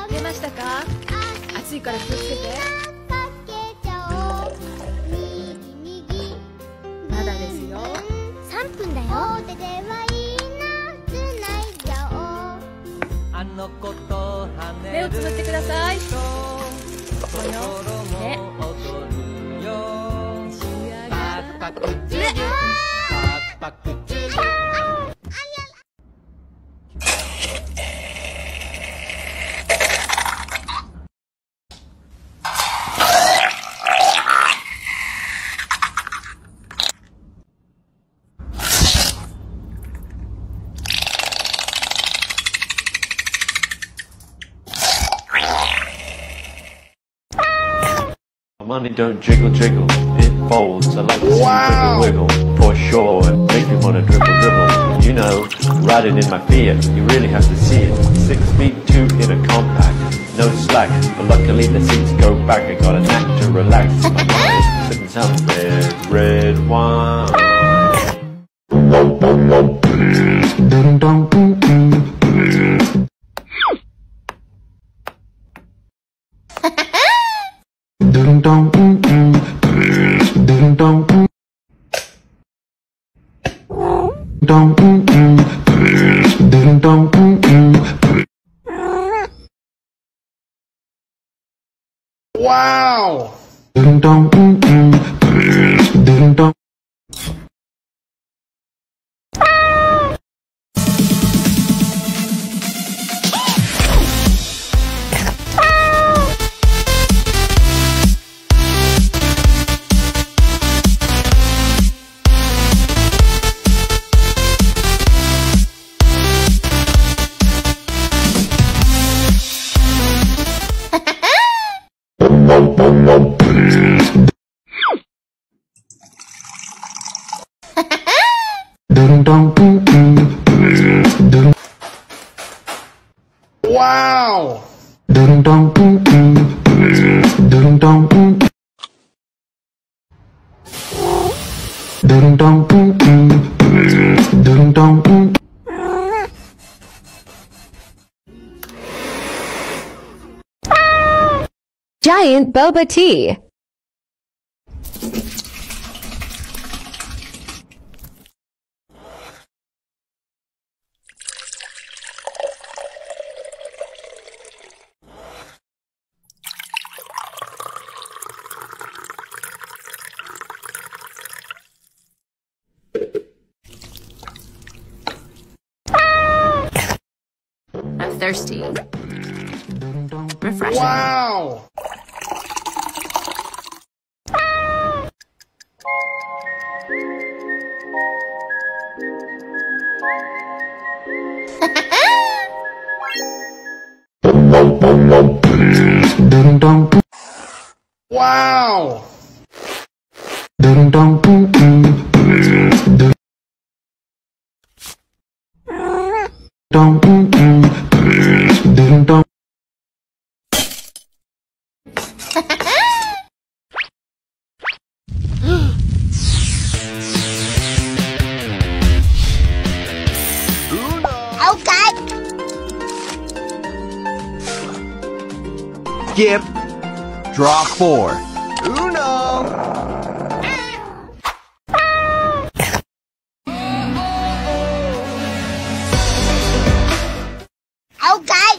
出ましたか？暑いから気をつけて。まだですよ。3分だよ。目をつぶってください。目。Money don't jiggle jiggle, it folds. I like to see you wiggle wiggle, for sure, and make me wanna dribble dribble. You know, riding in my Fiat, you really have to see it. 6 feet 2 in a compact, no slack, but luckily the seats go back. I got a knack to relax my mind, sipping some red wine. Wow! Wow! Giant boba tea. I'm thirsty. Refreshing. Wow! Wow! Skip. Draw 4. Uno. Okay.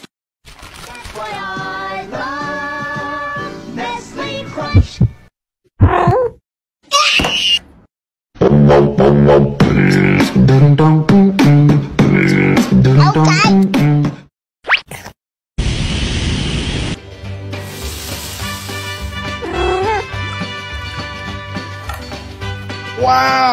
Wow!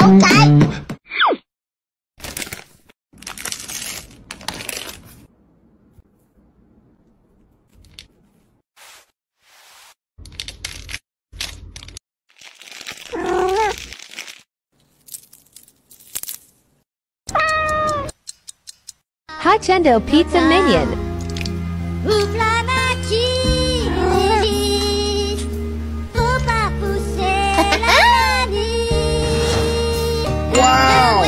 Okay. Chendo Pizza Minion. Wow!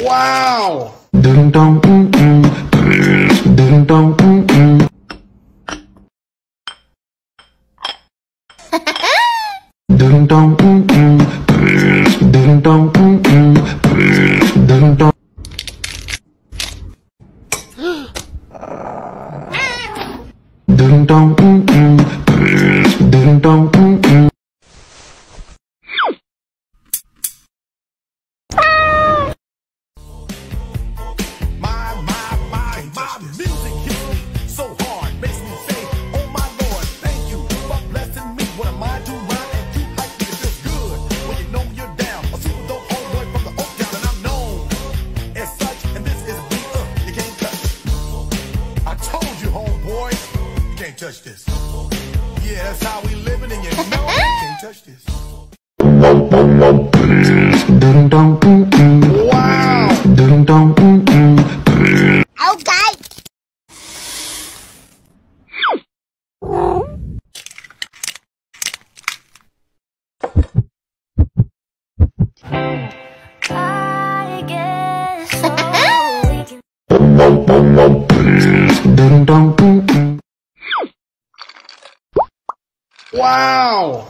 Wow! My music hits me so hard, makes me say, oh my Lord, thank you for blessing me. What am I to rhyme and keep hype? It feels good when you know you're down. A super dope old boy from the Oak Town, and I'm known as such. And this is a beat you can't touch. I told you, homeboy, you can't touch this. Yeah, that's how we living, and you know you can't touch this. Wow! Okay. I guess so we can Wow!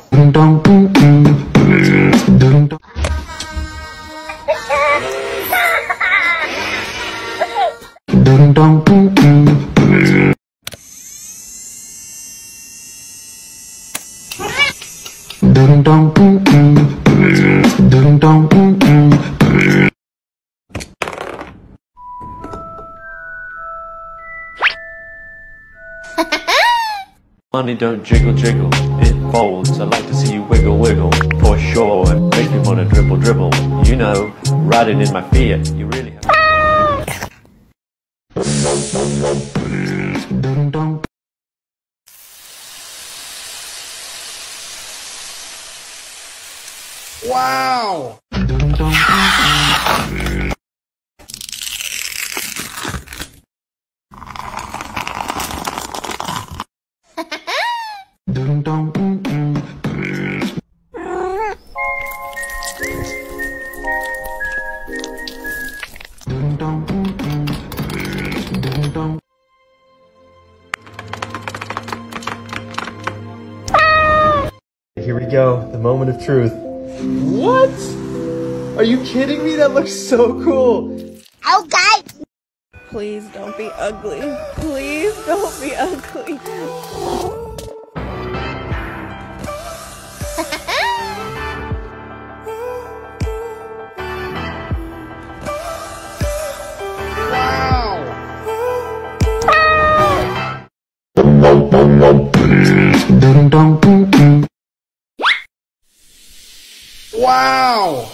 Money don't jiggle jiggle, it folds. I like to see you wiggle wiggle, for sure, and make me wanna dribble dribble. You know, riding in my Fiat, you really have. Wow! Here we go, the moment of truth. What? Are you kidding me? That looks so cool. Okay. Please don't be ugly. Please don't be ugly. Wow!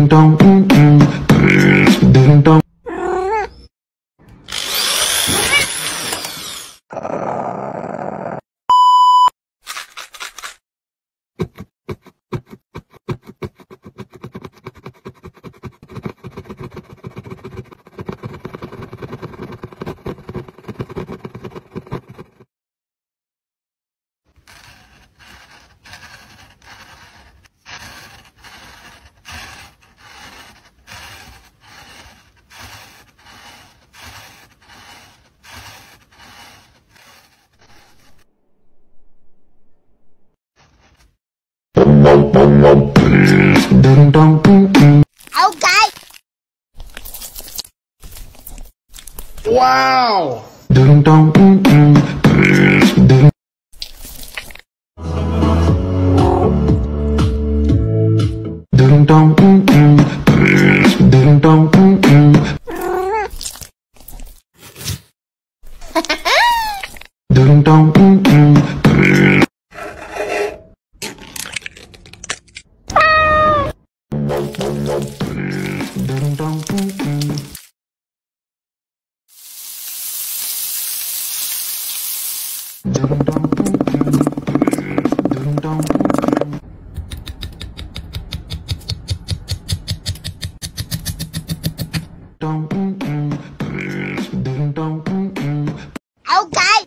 Okay. Wow. Okay.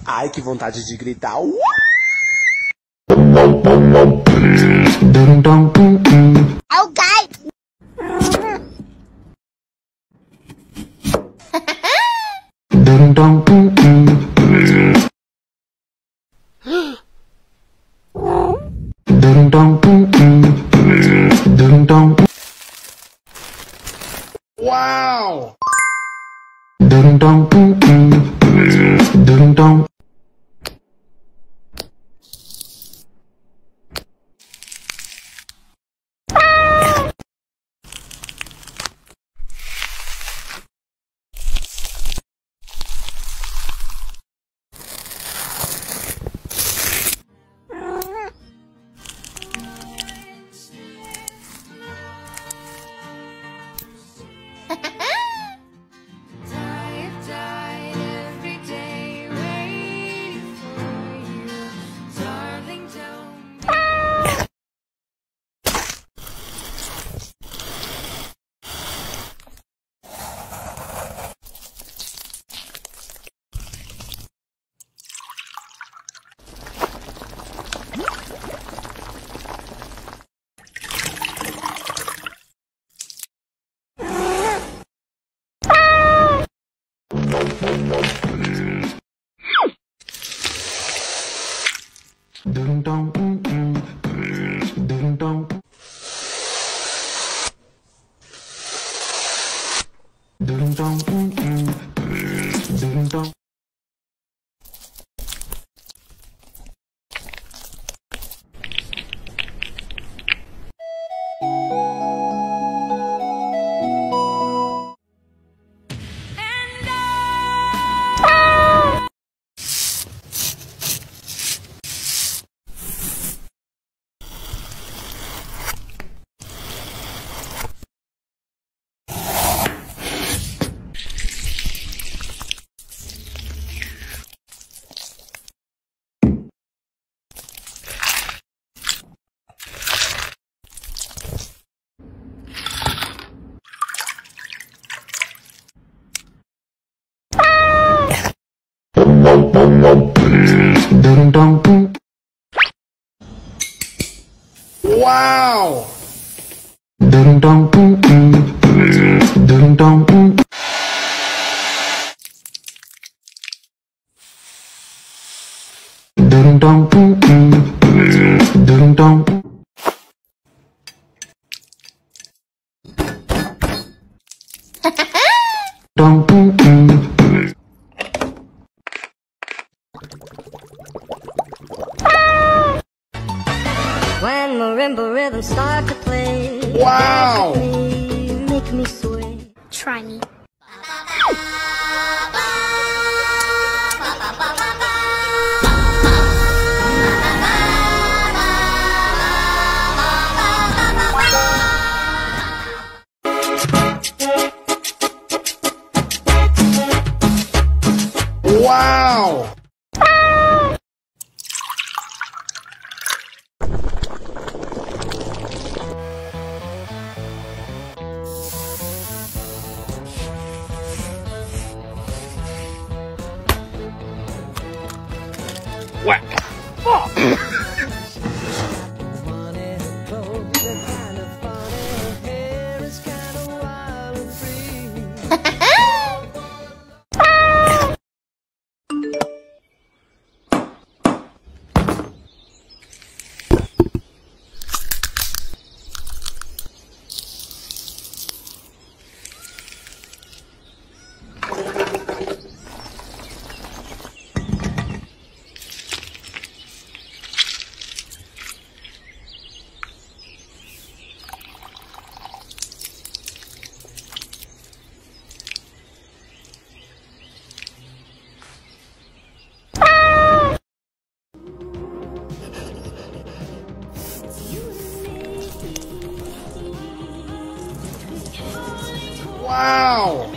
Ai, que vontade de gritar. Okay. Wow. Wow. When marimba rhythms start to play, Wow. make me sway. Try me. Wow!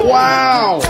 Wow!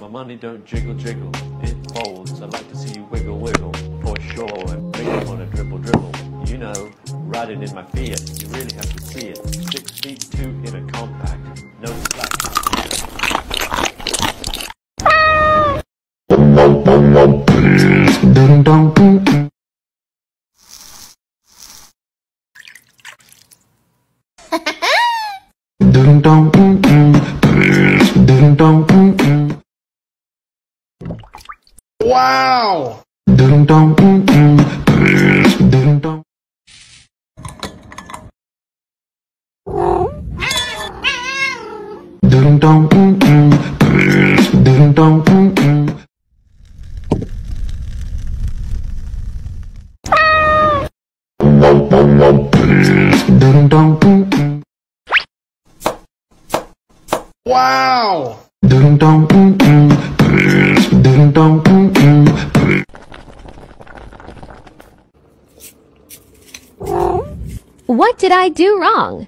My money don't jiggle jiggle, it folds. I'd like to see you wiggle wiggle, for sure, and make you wanna dribble dribble. You know, riding in my Fiat, you really have to see it. 6'2" in a compact, no slack. Wow! Wow! What did I do wrong?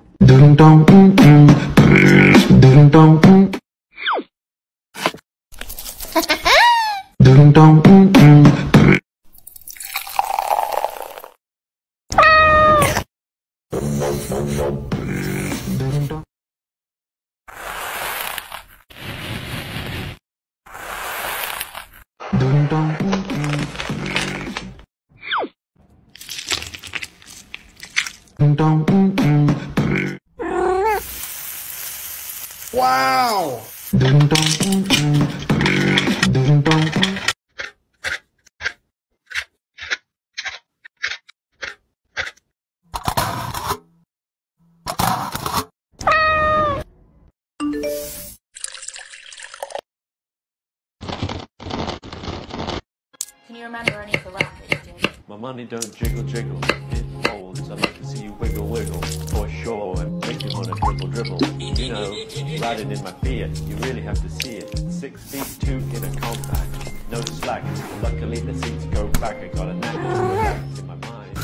Wow! Can you remember any of the rap that you did? My money don't jiggle jiggle, it folds. I like to see you wiggle wiggle, for sure, and make you wanna dribble dribble. You know, riding in my Fiat, you really have to see it. 6 feet 2 in a compact, no slack. Luckily the seats go back, I got a knack to relax in my mind.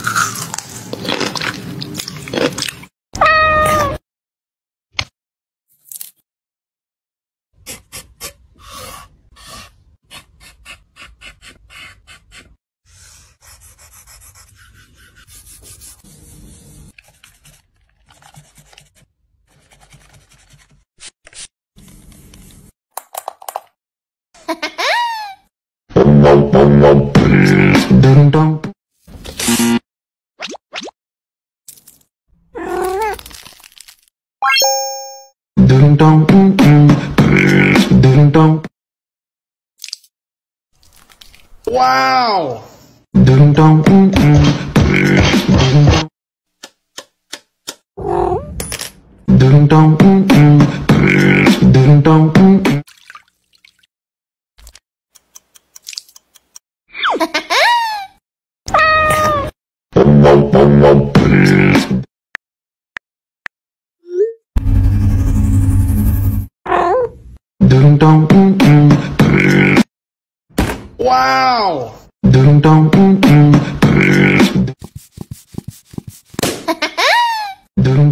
Wow! Wow!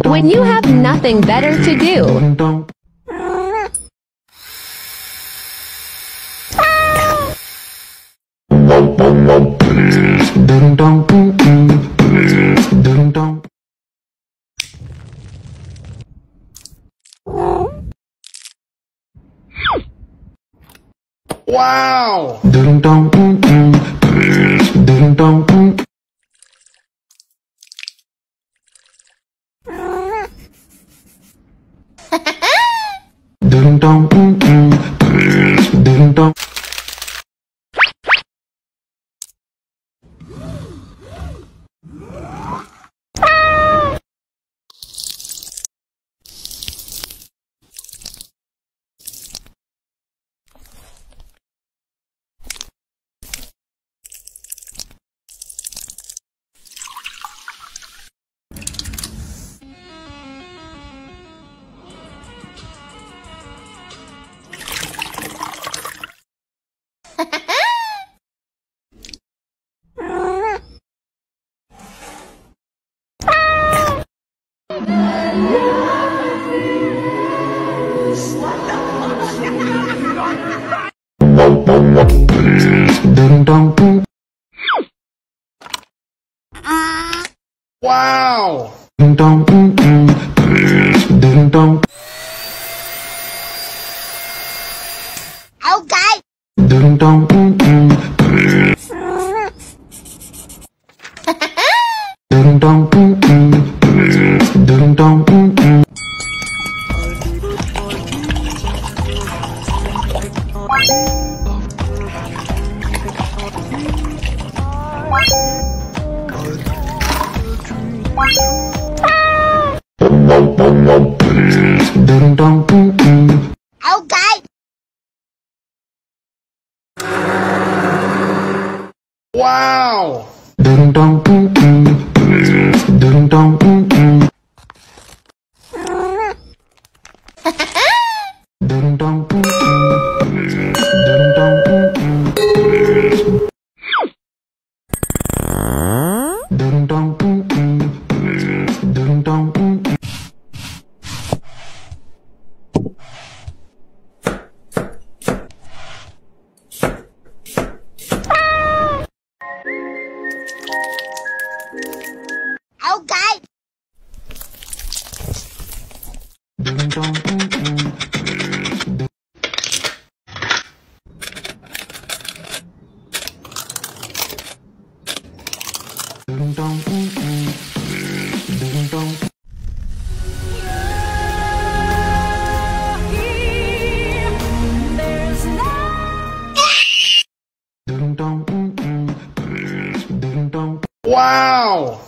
When you have nothing better to do. Wow! Wow! Okay. Okay. Wow! Wow!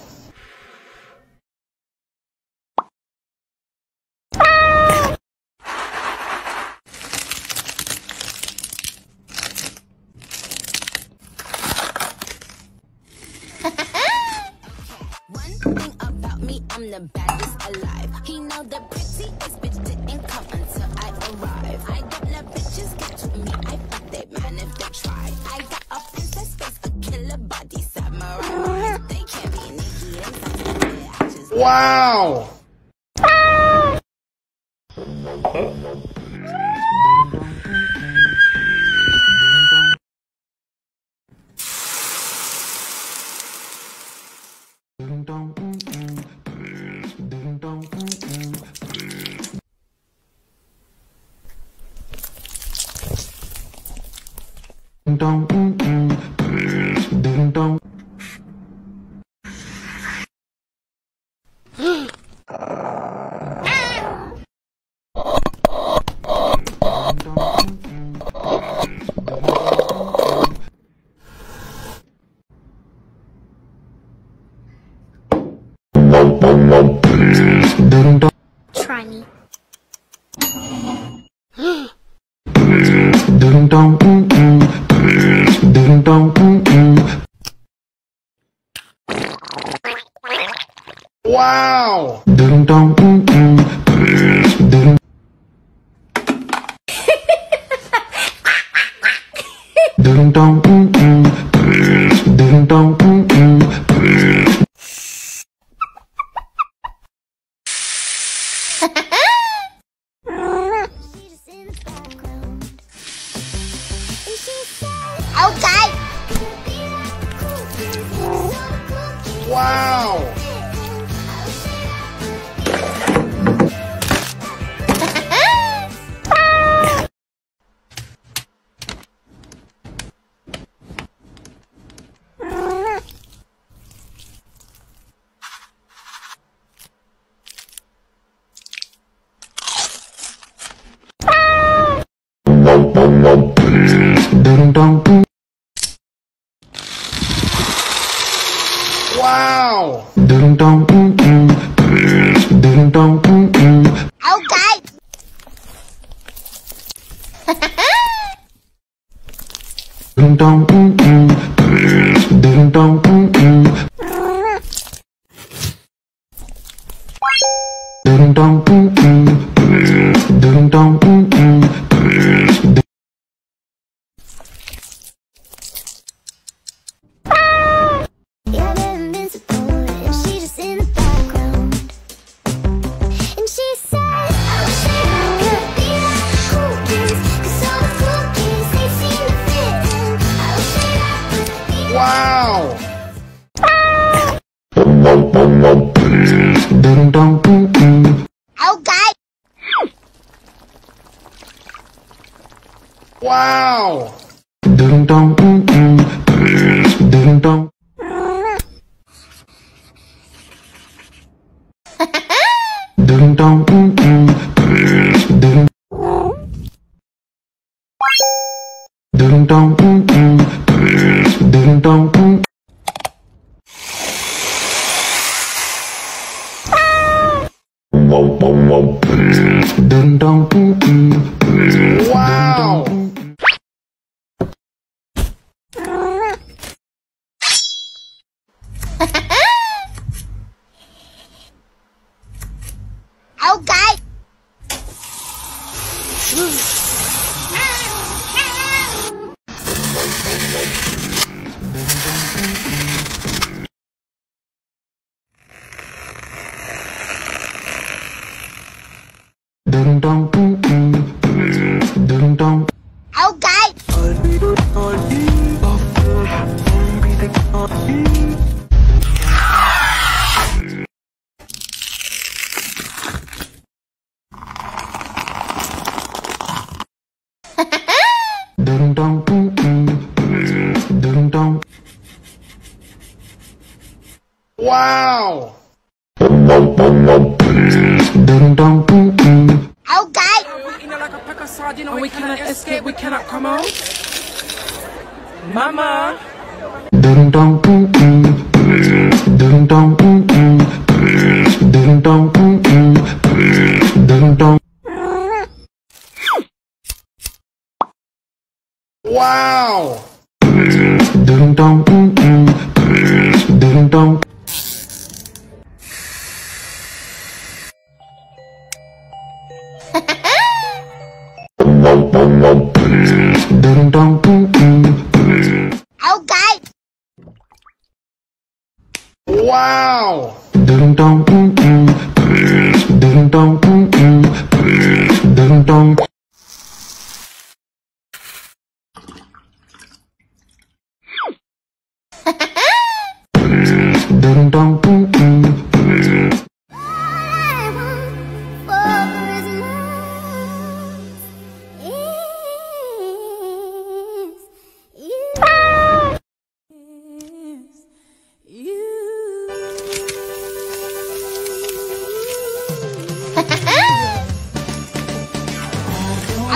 One thing about me, I'm the baddest alive. He know the prettiest bitch didn't come until I arrive. I don't let bitches get to me. I fuck they man if they try. I got a princess face, a killer body, samurai. They can't be Nikki and I just Wow! Try me. Wow! Okay. Wow! Wow! Okay. Yeah, they're invincible, and she just in the background. And she says, I wish that I could be like the cool kids, 'cause all the cool kids, they seem to fit in. I wish that I could be Wow! Okay. Wow! Wow! Okay. Okay. Wow! Okay. And we cannot escape, we cannot come out. Mama! Wow! Okay. Wow!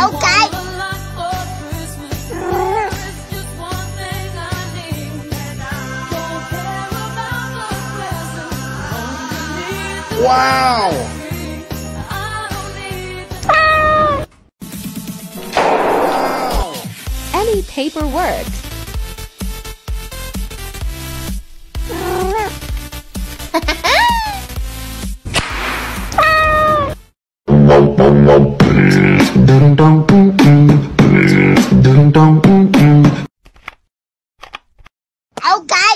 Okay. Wow! Any paper works. Okay.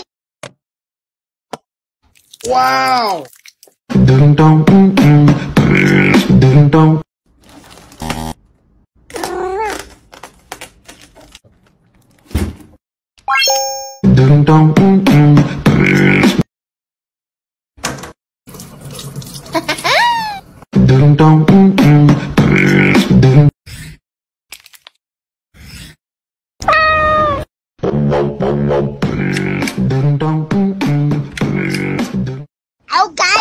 Wow! Okay.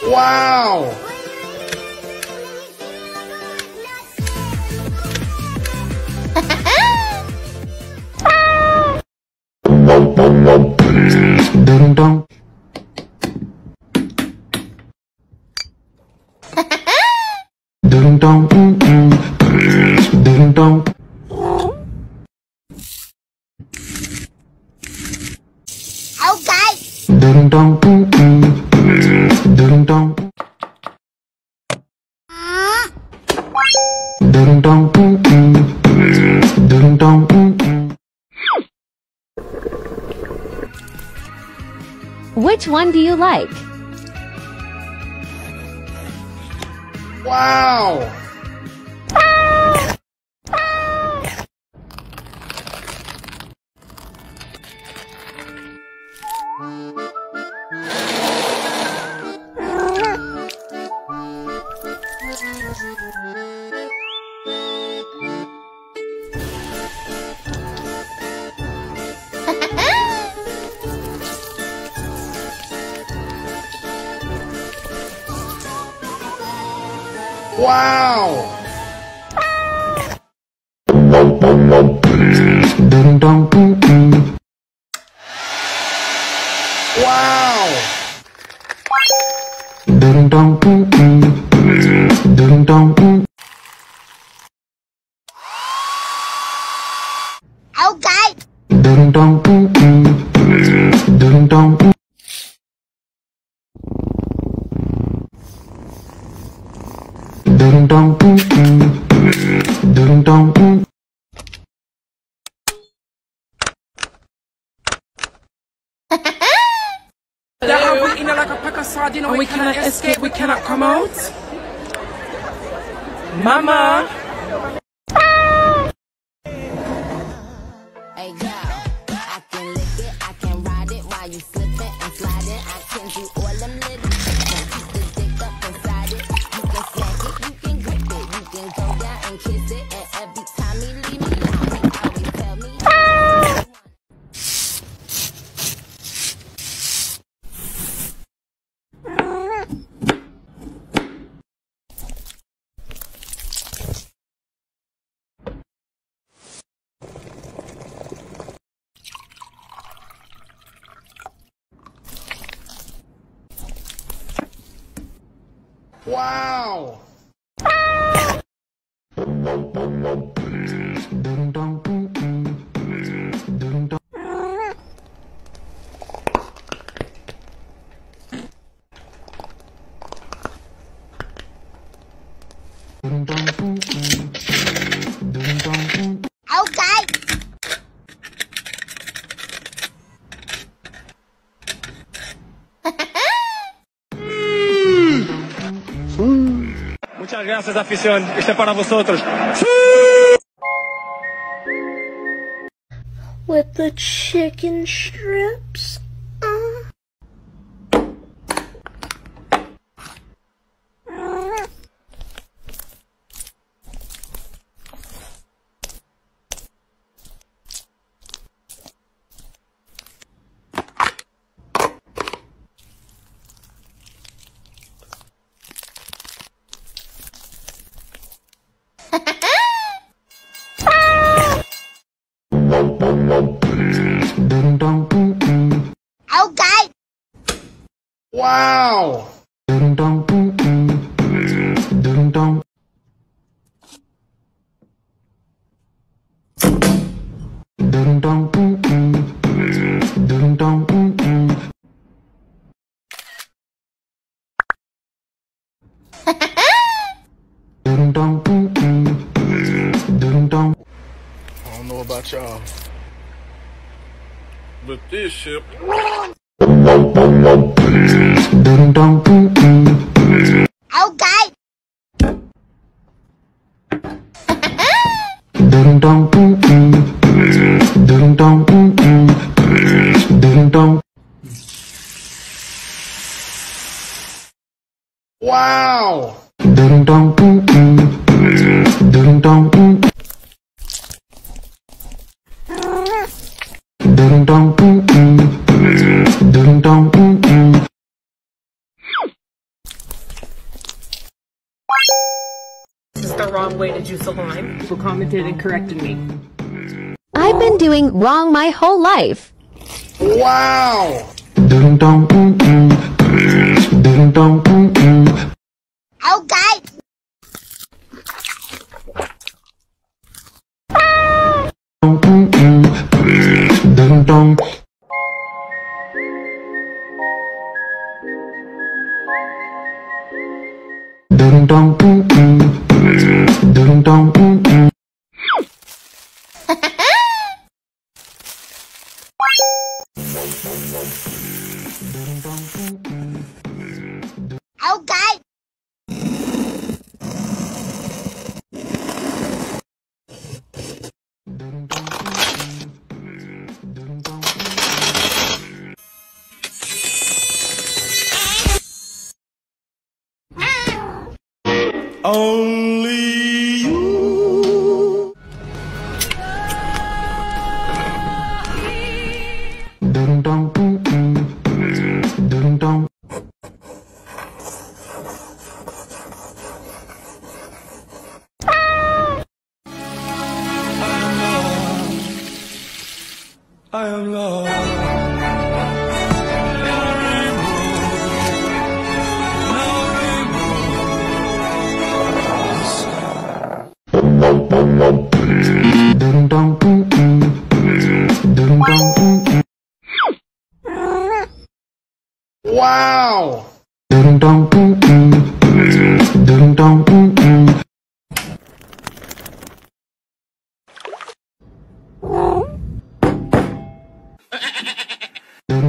Wow! Okay. Which one do you like? Wow! Wow! Wow! Okay. That are we in like a pack of sardines and we cannot escape, we cannot come out? Mama! Hey girl, I can lick it, I can ride it while you slipping and sliding. I can do all them little tricks and keep the dick up inside it. You can smack it, you can grip it, you can go down and kiss it. And every time he leave me alone, he always tell me. Wow! Okay. Muchas gracias, afición. Este es para vosotros. With the chicken strips. Okay. Wow! I don't know about y'all, but this ship. Okay. Wow! This is the wrong way to juice a lime. People commented and corrected me. I've been doing wrong my whole life. Wow! Okay. Okay. Only you. I am lost. Wow!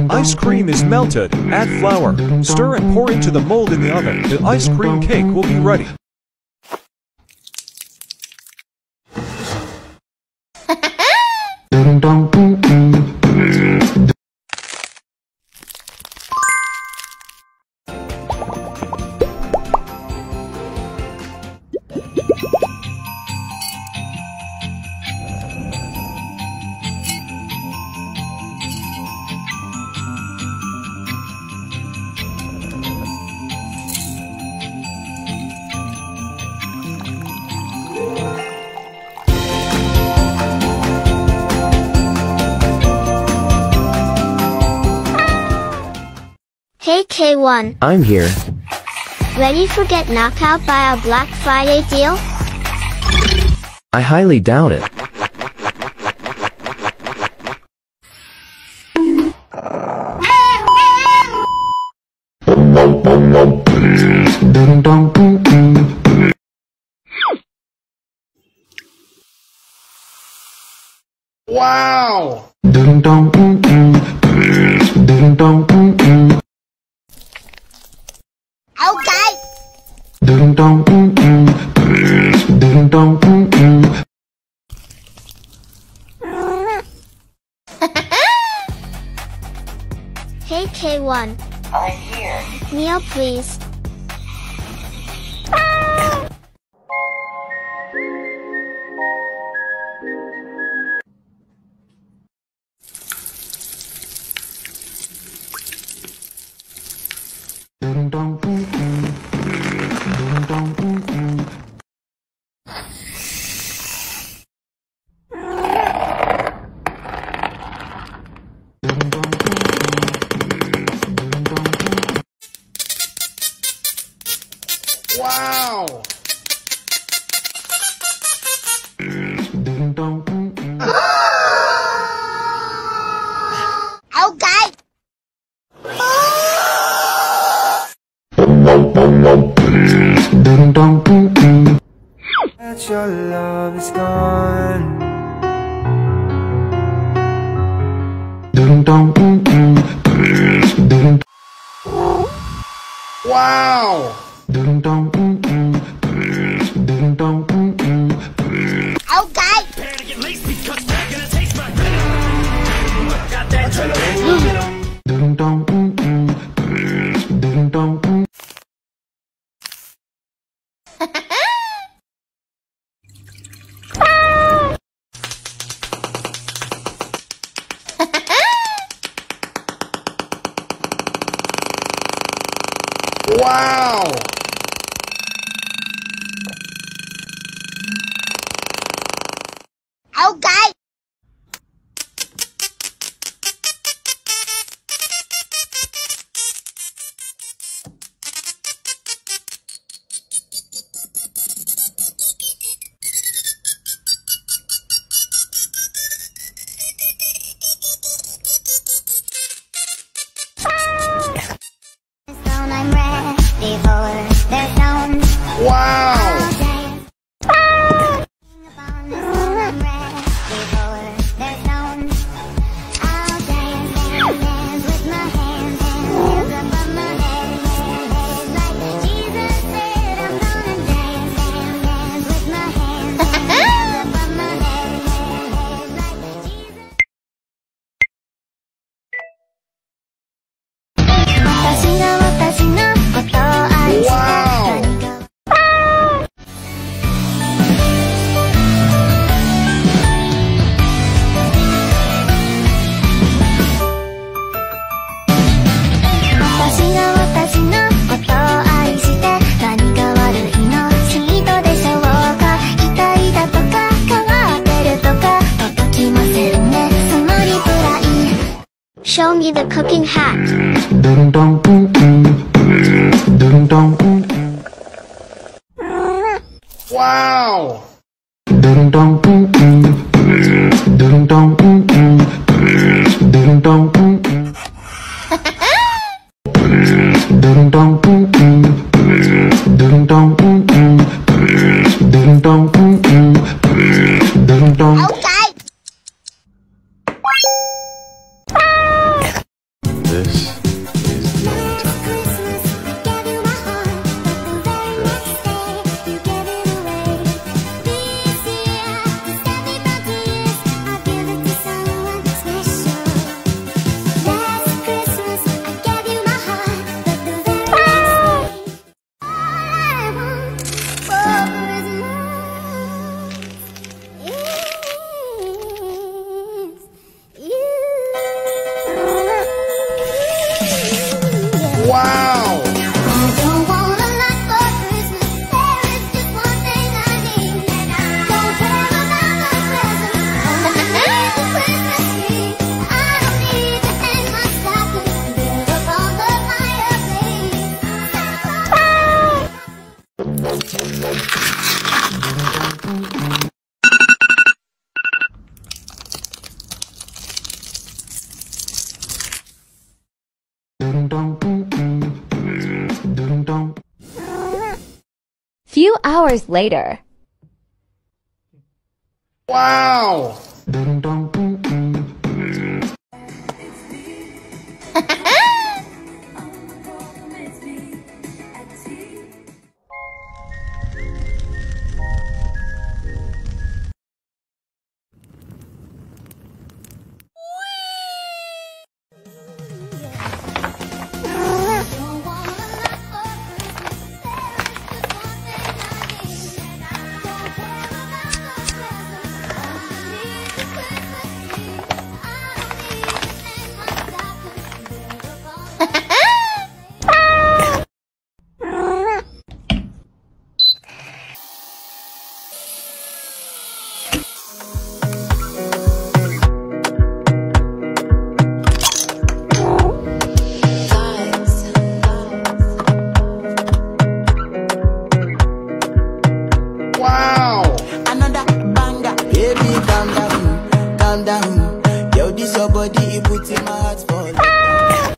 Ice cream is melted. Add flour. Stir and pour into the mold in the oven. The ice cream cake will be ready. Hey K1. I'm here. Ready for get knocked out by a Black Friday deal? I highly doubt it. Wow! Okay. Hey K1. I'm here. Meow please. Wow! Okay. That your love is gone. Wow! Okay. Wow! Okay. I'm ready for the sound. Wow! Show me the cooking hat. Wow! Okay. This is the only time. hours later. Wow! Calm down. Yo, this your body, it puts in my heart for